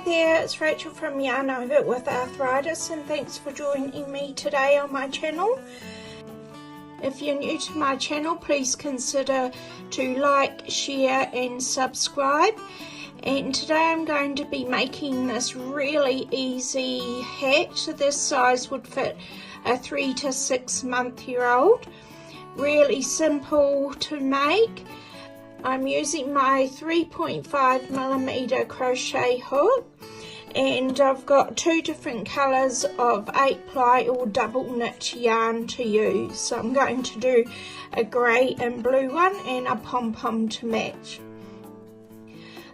there, it's Rachel from Yarn Over with Arthritis, and thanks for joining me today on my channel. If you're new to my channel, please consider to like, share and subscribe. And today I'm going to be making this really easy hat. This size would fit a 3 to 6 month year old. Really simple to make. I'm using my 3.5mm crochet hook, and I've got 2 different colours of 8-ply or double knit yarn to use. So I'm going to do a grey and blue one and a pom-pom to match.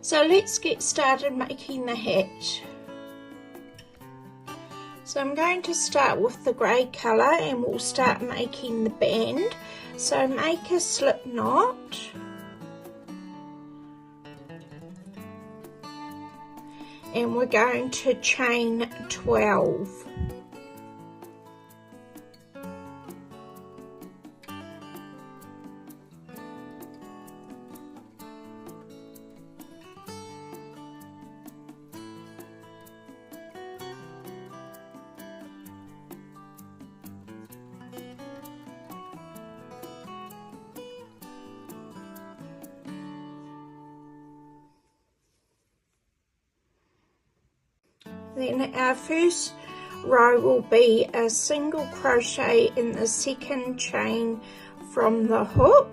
So let's get started making the hat. So I'm going to start with the grey colour and we'll start making the band. So make a slip knot. And we're going to chain 12. Then our first row will be a single crochet in the second chain from the hook,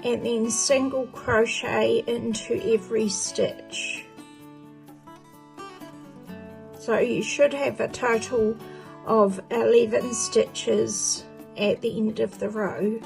and then single crochet into every stitch. So you should have a total of 11 stitches at the end of the row.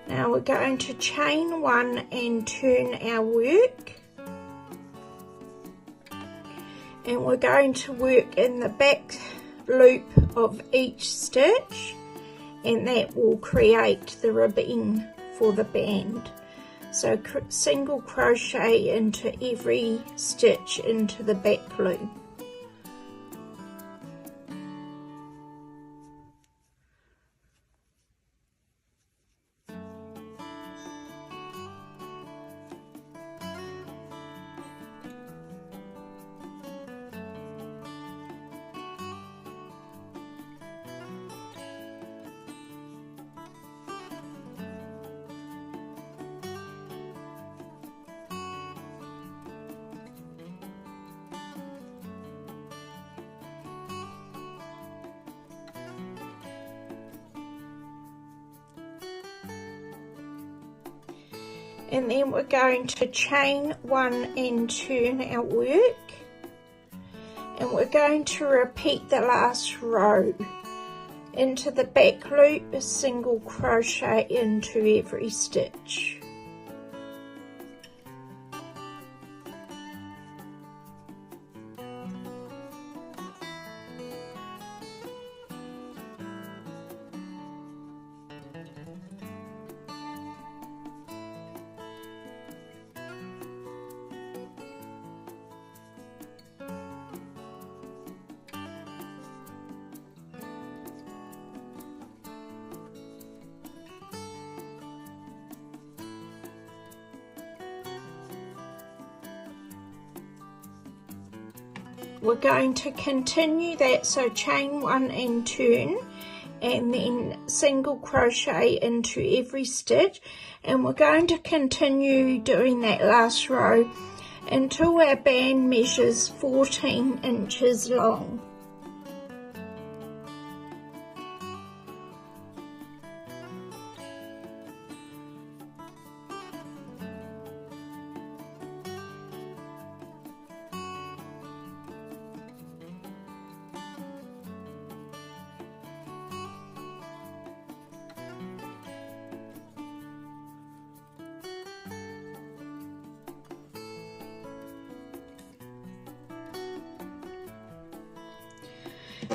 Now we're going to chain 1 and turn our work, and we're going to work in the back loop of each stitch, and that will create the ribbing for the band. So single crochet into every stitch into the back loop. And then we're going to chain 1 and turn our work, and we're going to repeat the last row. Into the back loop, a single crochet into every stitch. We're going to continue that, so chain 1 and turn, and then single crochet into every stitch, and we're going to continue doing that last row until our band measures 14 inches long.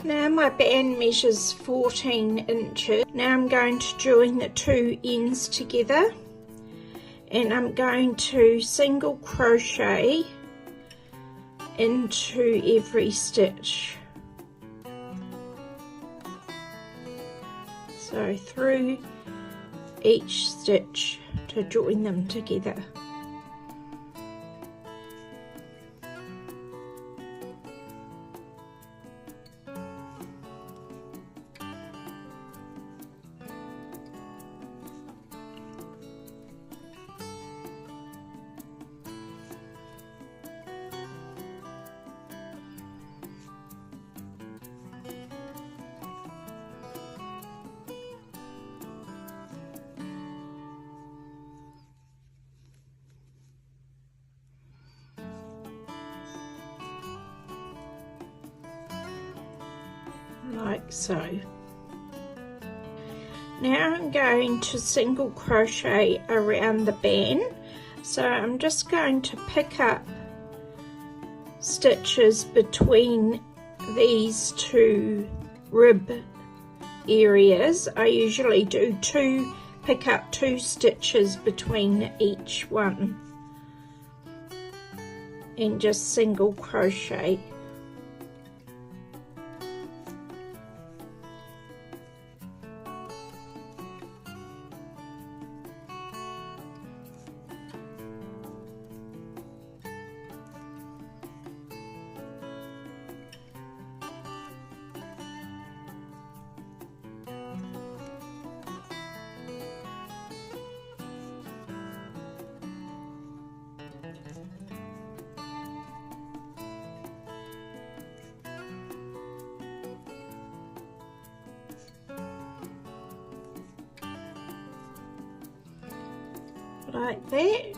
Now my band measures 14 inches. Now I'm going to join the two ends together, and I'm going to single crochet into every stitch. So through each stitch to join them together. Like so. Now I'm going to single crochet around the band, so I'm just going to pick up stitches between these two rib areas. I usually do pick up two stitches between each one and just single crochet. Like that.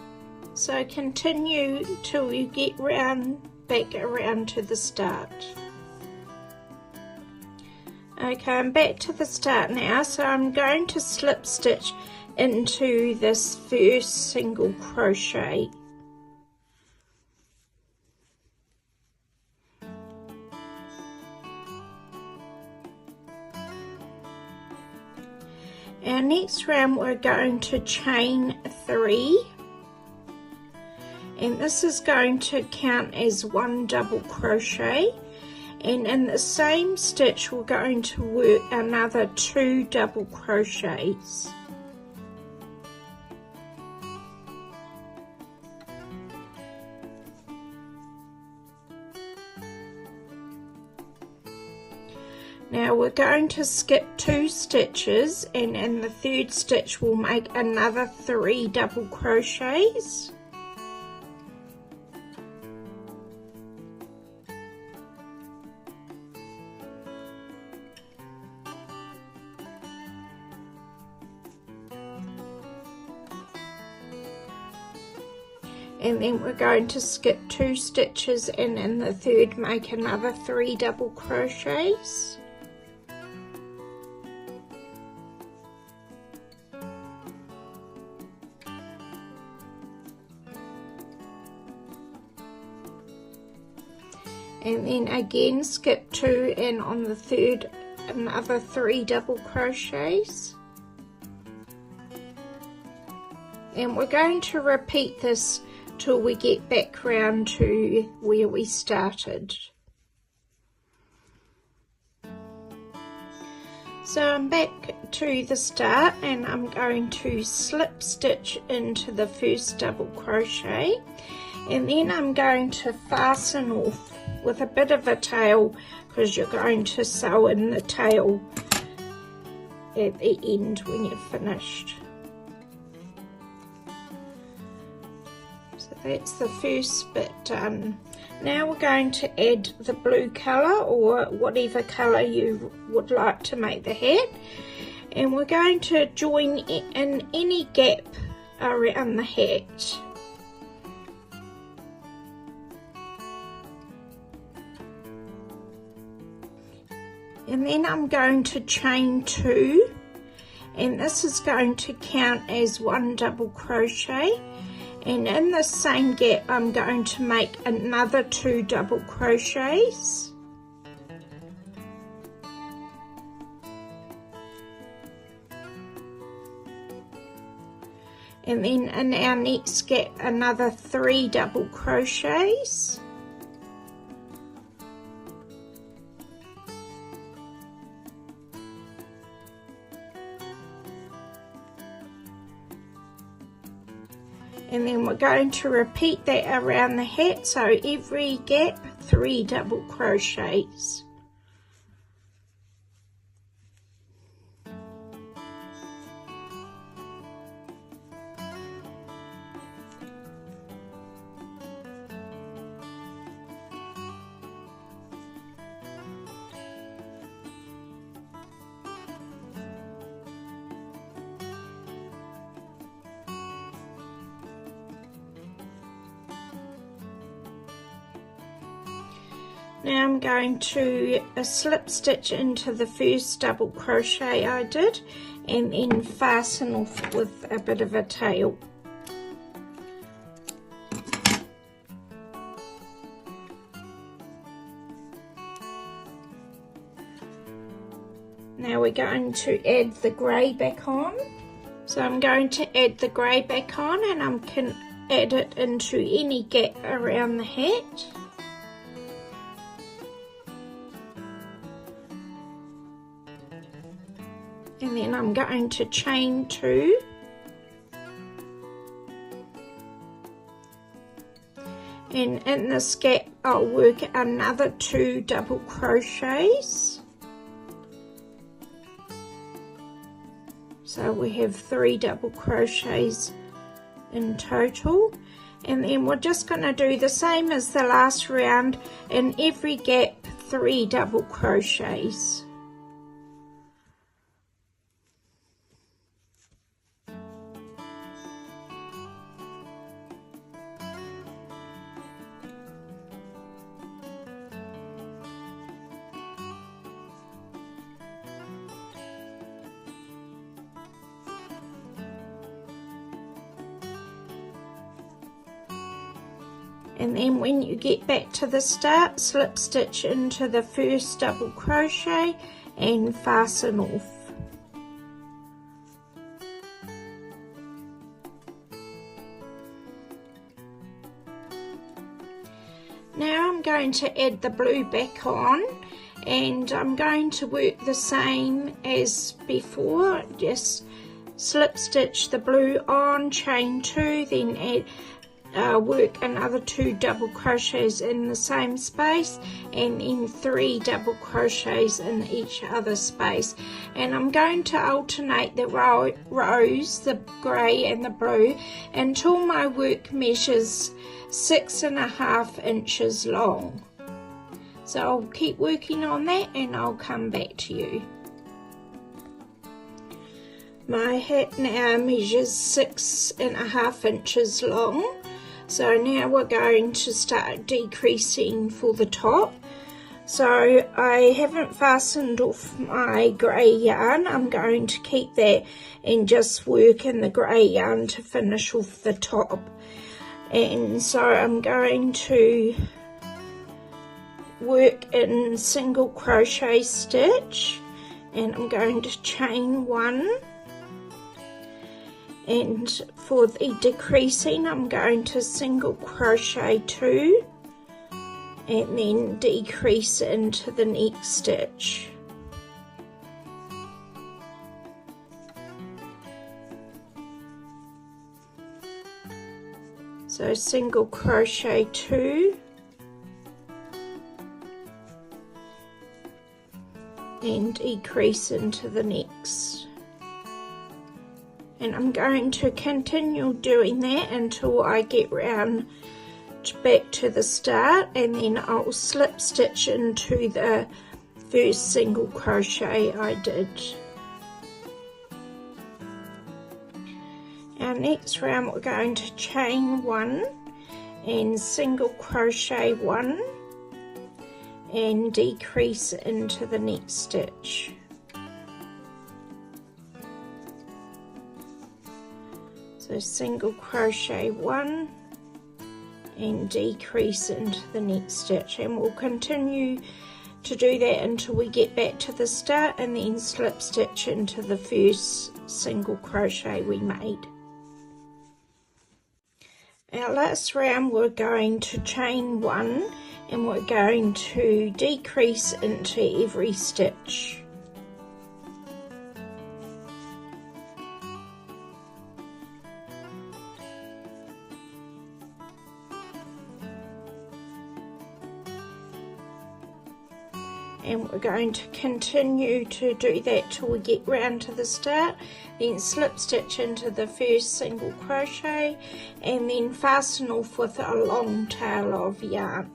So continue till you get back around to the start. Okay, I'm back to the start now, so I'm going to slip stitch into this first single crochet. Our next round we're going to chain 3, and this is going to count as 1 double crochet, and in the same stitch we're going to work another 2 double crochets. Now we're going to skip 2 stitches, and in the third stitch we'll make another 3 double crochets. And then we're going to skip 2 stitches, and in the third make another 3 double crochets. And then again skip 2, and on the third another 3 double crochets. And we're going to repeat this till we get back round to where we started. So I'm back to the start, and I'm going to slip stitch into the first double crochet, and then I'm going to fasten off with a bit of a tail, because you're going to sew in the tail at the end when you're finished. So that's the first bit done. Now we're going to add the blue colour, or whatever colour you would like to make the hat, and we're going to join in any gap around the hat. And then I'm going to chain 2, and this is going to count as 1 double crochet, and in the same gap I'm going to make another 2 double crochets. and then in our next gap another 3 double crochets. And then we're going to repeat that around the hat, so every gap 3 double crochets. Now I'm going to slip stitch into the first double crochet I did and then fasten off with a bit of a tail. Now we're going to add the grey back on. So I'm going to add the grey back on, and I can add it into any gap around the hat. And then I'm going to chain 2, and in this gap I'll work another 2 double crochets, so we have 3 double crochets in total. And then we're just going to do the same as the last round, in every gap 3 double crochets. And then when you get back to the start, slip stitch into the first double crochet and fasten off. Now I'm going to add the blue back on, and I'm going to work the same as before, just slip stitch the blue on, chain 2, then add work another 2 double crochets in the same space, and then 3 double crochets in each other space. And I'm going to alternate the rows, the grey and the blue, until my work measures 6.5 inches long. So I'll keep working on that and I'll come back to you. My hat now measures 6.5 inches long. So now we're going to start decreasing for the top. So I haven't fastened off my grey yarn. I'm going to keep that and just work in the grey yarn to finish off the top. And so I'm going to work in single crochet stitch, and I'm going to chain 1. And for the decreasing, I'm going to single crochet 2 and then decrease into the next stitch. So single crochet 2 and decrease into the next. And I'm going to continue doing that until I get round back to the start, and then I'll slip stitch into the first single crochet I did. Our next round we're going to chain 1 and single crochet 1 and decrease into the next stitch. So single crochet 1 and decrease into the next stitch, and we'll continue to do that until we get back to the start, and then slip stitch into the first single crochet we made. Our last round we're going to chain 1 and we're going to decrease into every stitch. And we're going to continue to do that till we get round to the start, then slip stitch into the first single crochet and then fasten off with a long tail of yarn.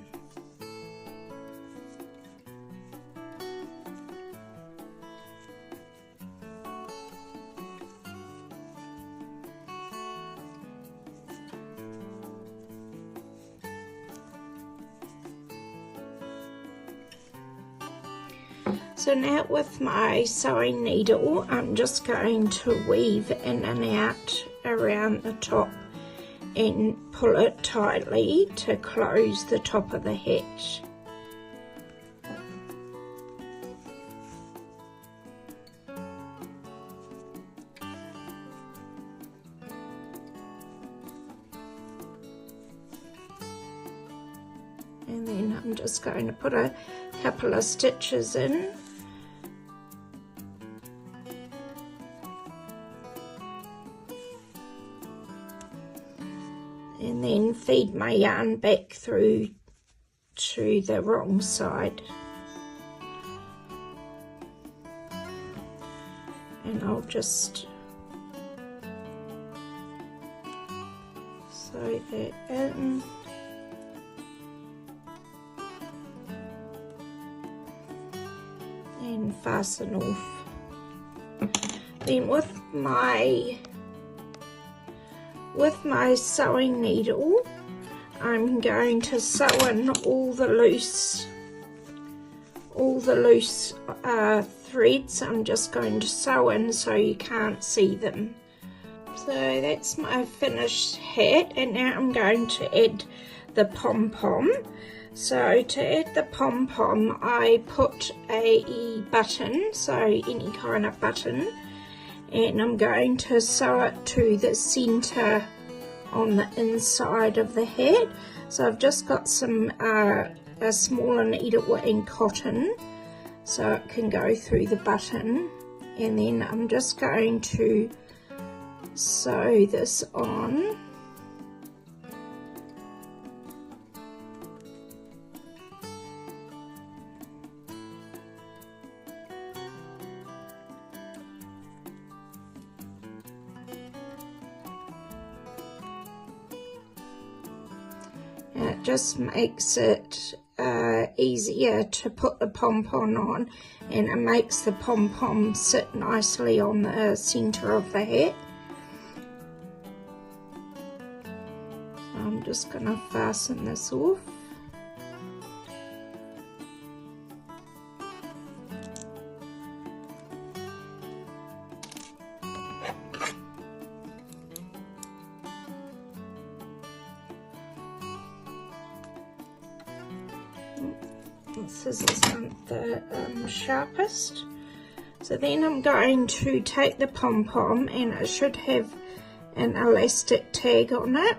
So now with my sewing needle, I'm just going to weave in and out around the top and pull it tightly to close the top of the hat. And then I'm just going to put a couple of stitches in. And then feed my yarn back through to the wrong side. And I'll just sew that in. And fasten off. Then with my sewing needle, I'm going to sew in all the loose threads. I'm just going to sew in so you can't see them. So that's my finished hat, and now I'm going to add the pom-pom. So to add the pom-pom, I put a button, so any kind of button, and I'm going to sew it to the center on the inside of the hat. So I've just got some a smaller needle and cotton so it can go through the button, and then I'm just going to sew this on. And it just makes it easier to put the pom-pom on, and it makes the pom-pom sit nicely on the center of the hat. So I'm just going to fasten this off. Scissors aren't the sharpest. So then I'm going to take the pom-pom, and it should have an elastic tag on it,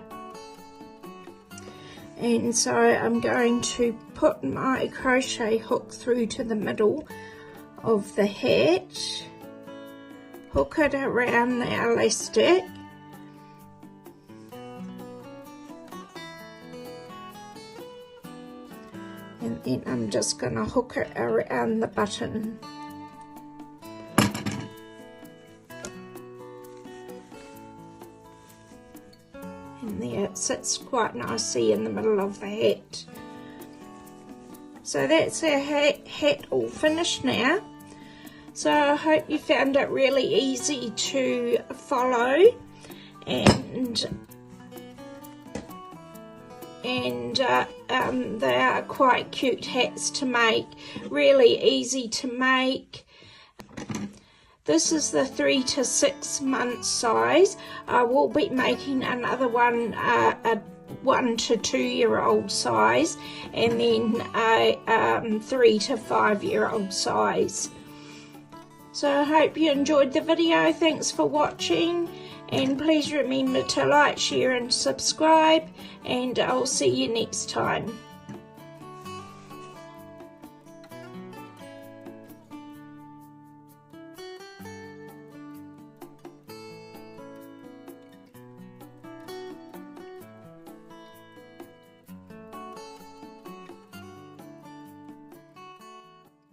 and so I'm going to put my crochet hook through to the middle of the hat, hook it around the elastic, and then I'm just going to hook it around the button. And there it sits quite nicely in the middle of the hat. So that's our hat all finished now. So I hope you found it really easy to follow, and they are quite cute hats to make, really easy to make. This is the 3 to 6 month size. I will be making another one, a 1 to 2 year old size, and then a 3 to 5 year old size. So I hope you enjoyed the video. Thanks for watching, And please remember to like, share and subscribe, and I'll see you next time.